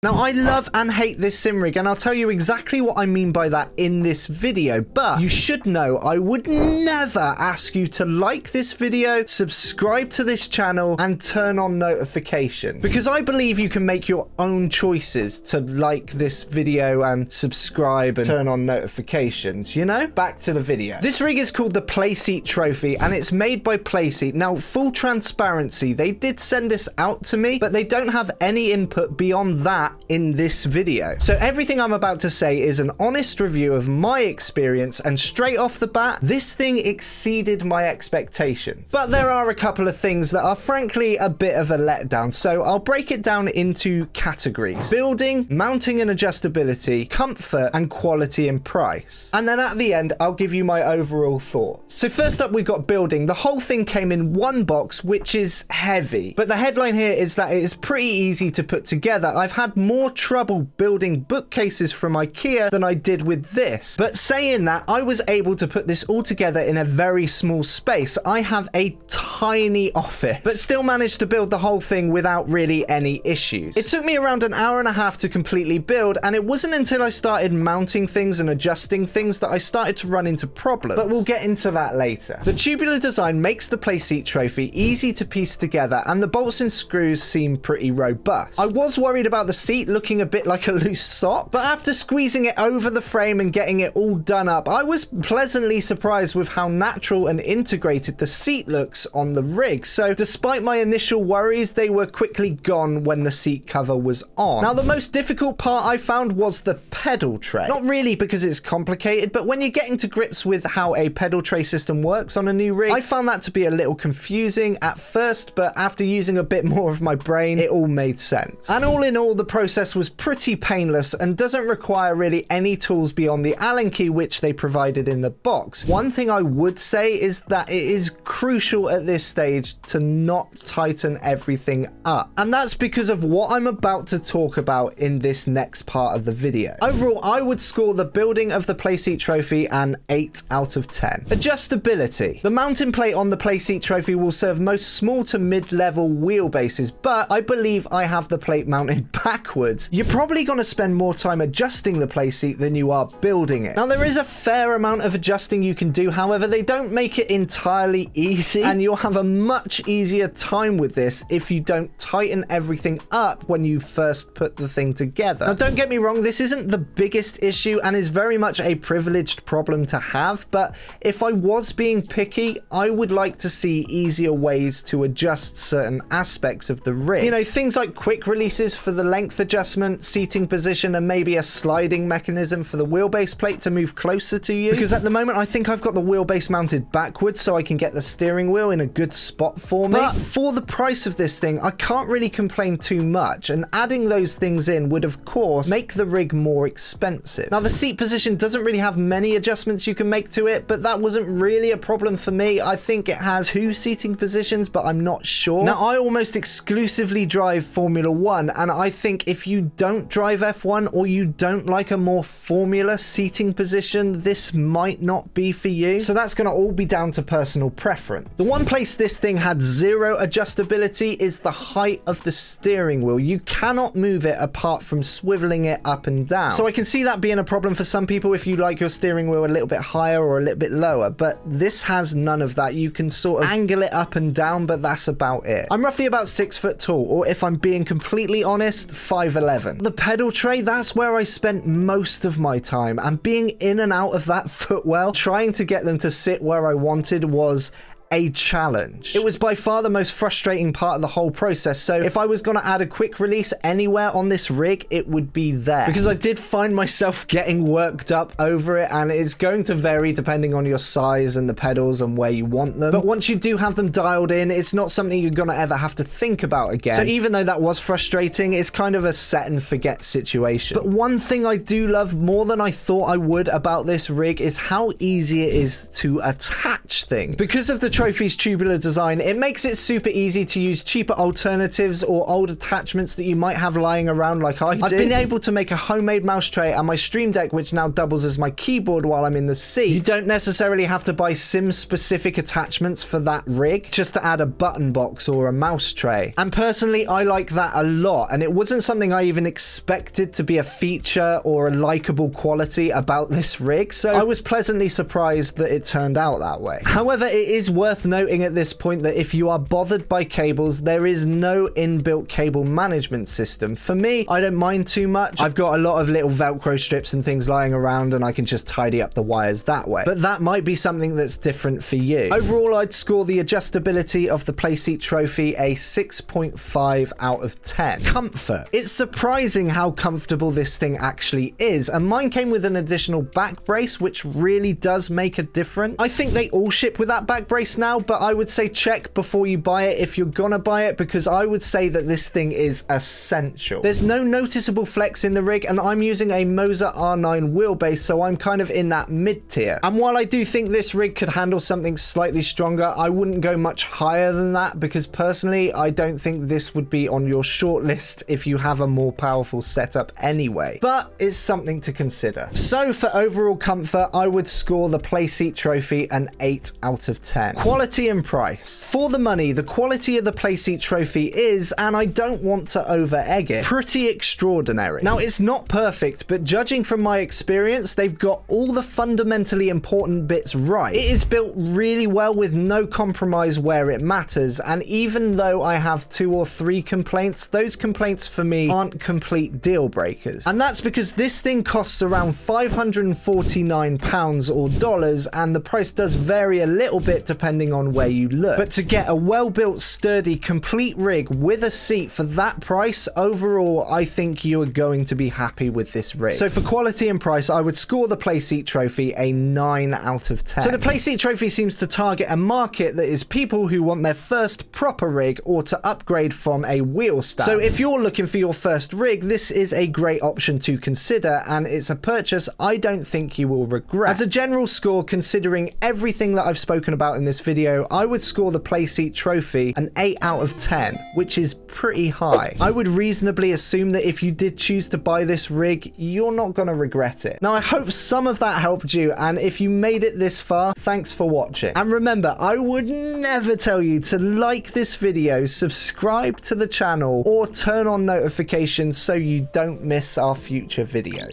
Now, I love and hate this sim rig, and I'll tell you exactly what I mean by that in this video, but you should know I would never ask you to like this video, subscribe to this channel, and turn on notifications, because I believe you can make your own choices to like this video and subscribe and turn on notifications, you know? Back to the video. This rig is called the Playseat Trophy, and it's made by Playseat. Now, full transparency, they did send this out to me, but they don't have any input beyond that in this video. So everything I'm about to say is an honest review of my experience, and straight off the bat, this thing exceeded my expectations. But there are a couple of things that are frankly a bit of a letdown, so I'll break it down into categories: building, mounting and adjustability, comfort, and quality and price. And then at the end, I'll give you my overall thoughts. So first up, we've got building. The whole thing came in one box, which is heavy, but the headline here is that it is pretty easy to put together. I've had more trouble building bookcases from IKEA than I did with this. But saying that, I was able to put this all together in a very small space. I have a tiny office, but still managed to build the whole thing without really any issues. It took me around an hour and a half to completely build, and it wasn't until I started mounting things and adjusting things that I started to run into problems, but we'll get into that later. The tubular design makes the Playseat Trophy easy to piece together, and the bolts and screws seem pretty robust. I was worried about the seat looking a bit like a loose sock, but after squeezing it over the frame and getting it all done up, I was pleasantly surprised with how natural and integrated the seat looks on the rig. So despite my initial worries, they were quickly gone when the seat cover was on. Now, the most difficult part I found was the pedal tray. Not really because it's complicated, but when you're getting to grips with how a pedal tray system works on a new rig, I found that to be a little confusing at first, but after using a bit more of my brain, it all made sense. And all in all, the process was pretty painless and doesn't require really any tools beyond the Allen key, which they provided in the box. One thing I would say is that it is crucial at this stage to not tighten everything up, and that's because of what I'm about to talk about in this next part of the video. Overall, I would score the building of the Playseat Trophy an 8 out of 10. Adjustability. The mounting plate on the Playseat Trophy will serve most small to mid-level wheelbases, but I believe I have the plate mounted backwards. You're probably going to spend more time adjusting the Playseat than you are building it. Now, there is a fair amount of adjusting you can do, however, they don't make it entirely easy, and you'll have a much easier time with this if you don't tighten everything up when you first put the thing together. Now, don't get me wrong, this isn't the biggest issue and is very much a privileged problem to have, but if I was being picky, I would like to see easier ways to adjust certain aspects of the rig. You know, things like quick releases for the length adjustment, seating position, and maybe a sliding mechanism for the wheelbase plate to move closer to you, because at the moment I think I've got the wheelbase mounted backwards so I can get the steering wheel in a good spot for me. But for the price of this thing, I can't really complain too much, and adding those things in would of course make the rig more expensive. Now, the seat position doesn't really have many adjustments you can make to it, but that wasn't really a problem for me. I think it has 2 seating positions, but I'm not sure. Now, I almost exclusively drive Formula 1, and I think if you don't drive F1 or you don't like a more formula seating position, this might not be for you. So that's going to all be down to personal preference. The one place this thing had 0 adjustability is the height of the steering wheel. You cannot move it apart from swiveling it up and down. So I can see that being a problem for some people if you like your steering wheel a little bit higher or a little bit lower, but this has none of that. You can sort of angle it up and down, but that's about it. I'm roughly about 6 foot tall, or if I'm being completely honest, 5'11". The pedal tray, that's where I spent most of my time, and being in and out of that footwell, trying to get them to sit where I wanted was a challenge. It was by far the most frustrating part of the whole process, so if I was going to add a quick release anywhere on this rig, it would be there, because I did find myself getting worked up over it, and it's going to vary depending on your size and the pedals and where you want them. But once you do have them dialed in, it's not something you're going to ever have to think about again. So even though that was frustrating, it's kind of a set and forget situation. But one thing I do love more than I thought I would about this rig is how easy it is to attach things. Because of the Trophy's tubular design, it makes it super easy to use cheaper alternatives or old attachments that you might have lying around like I did. I've been able to make a homemade mouse tray and my Stream Deck, which now doubles as my keyboard while I'm in the sea. You don't necessarily have to buy sim-specific attachments for that rig, just to add a button box or a mouse tray. And personally, I like that a lot, and it wasn't something I even expected to be a feature or a likable quality about this rig, so I was pleasantly surprised that it turned out that way. However, it is worth noting at this point that if you are bothered by cables, there is no inbuilt cable management system. For me, I don't mind too much. I've got a lot of little Velcro strips and things lying around, and I can just tidy up the wires that way. But that might be something that's different for you. Overall, I'd score the adjustability of the Playseat Trophy a 6.5 out of 10. Comfort. It's surprising how comfortable this thing actually is, and mine came with an additional back brace, which really does make a difference. I think they all ship with that back brace now, but I would say check before you buy it if you're gonna buy it, because I would say that this thing is essential. There's no noticeable flex in the rig, and I'm using a Moser R9 wheelbase, so I'm kind of in that mid tier. And while I do think this rig could handle something slightly stronger, I wouldn't go much higher than that, because personally, I don't think this would be on your short list if you have a more powerful setup anyway. But it's something to consider. So for overall comfort, I would score the Playseat Trophy an 8 out of 10. Quality and price. For the money, the quality of the Playseat Trophy is, and I don't want to over-egg it, pretty extraordinary. Now, it's not perfect, but judging from my experience, they've got all the fundamentally important bits right. It is built really well with no compromise where it matters, and even though I have 2 or 3 complaints, those complaints for me aren't complete deal breakers. And that's because this thing costs around £549 or dollars, and the price does vary a little bit depending on where you look. But to get a well-built, sturdy, complete rig with a seat for that price, overall, I think you are going to be happy with this rig. So for quality and price, I would score the Playseat Trophy a 9 out of 10. So the Playseat Trophy seems to target a market that is people who want their first proper rig or to upgrade from a wheel stand. So if you're looking for your first rig, this is a great option to consider, and it's a purchase I don't think you will regret. As a general score, considering everything that I've spoken about in this video, I would score the Playseat Trophy an 8 out of 10, which is pretty high. I would reasonably assume that if you did choose to buy this rig, you're not going to regret it. Now, I hope some of that helped you, and if you made it this far, thanks for watching. And remember, I would never tell you to like this video, subscribe to the channel, or turn on notifications so you don't miss our future videos.